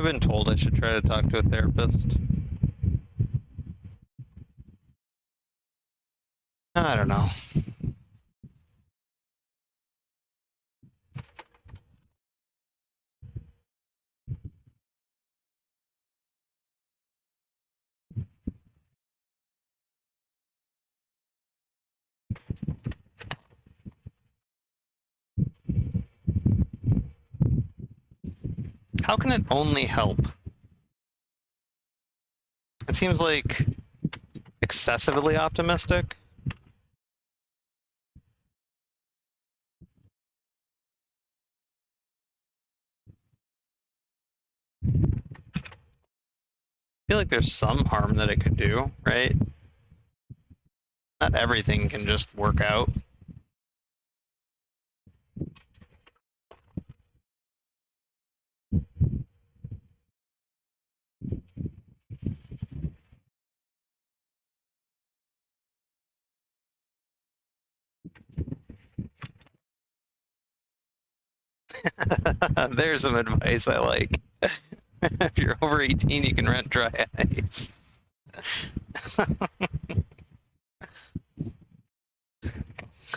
I've been told I should try to talk to a therapist. I don't know. How can it only help? It seems like excessively optimistic. I feel like there's some harm that it could do, right? Not everything can just work out. There's some advice I like. If you're over 18, you can rent dry ice.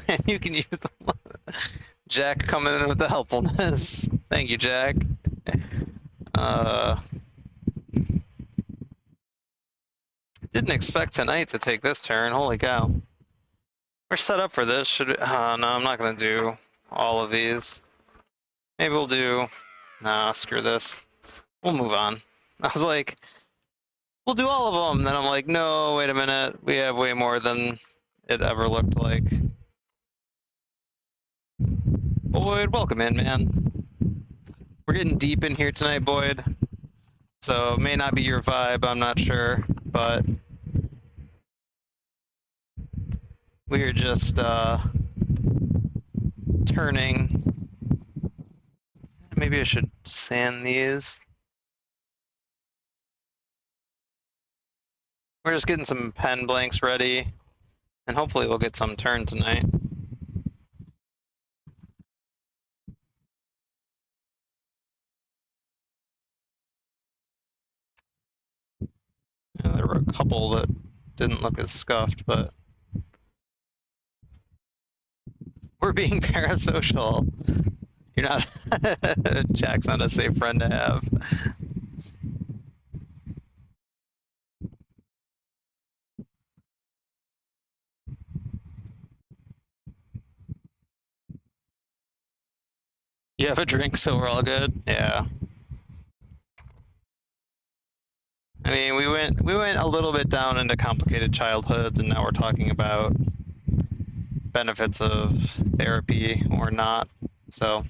And you can use them. Jack coming in with the helpfulness. Thank you, Jack. Didn't expect tonight to take this turn. Holy cow. We're set up for this. Should we? No, I'm not going to do all of these. Maybe we'll do... Nah, screw this. We'll move on. I was like, we'll do all of them. Then I'm like, no, wait a minute. We have way more than it ever looked like. Boyd, welcome in, man. We're getting deep in here tonight, Boyd. So it may not be your vibe, I'm not sure, but we are just turning. Maybe I should sand these. We're just getting some pen blanks ready, and hopefully we'll get some turned tonight. Yeah, there were a couple that didn't look as scuffed, but we're being parasocial. You're not... Jack's not a safe friend to have. You have a drink, so we're all good? Yeah. I mean, we went a little bit down into complicated childhoods, and now we're talking about benefits of therapy or not. So,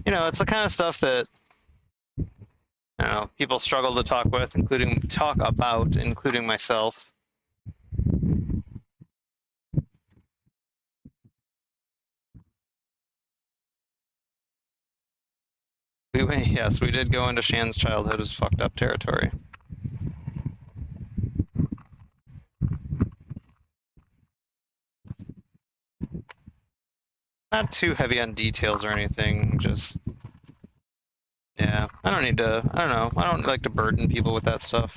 you know, it's the kind of stuff that, you know, people struggle to talk about, including myself. Yes, we did go into Shan's childhood as fucked up territory. Not too heavy on details or anything, just... Yeah, I don't know. I don't like to burden people with that stuff.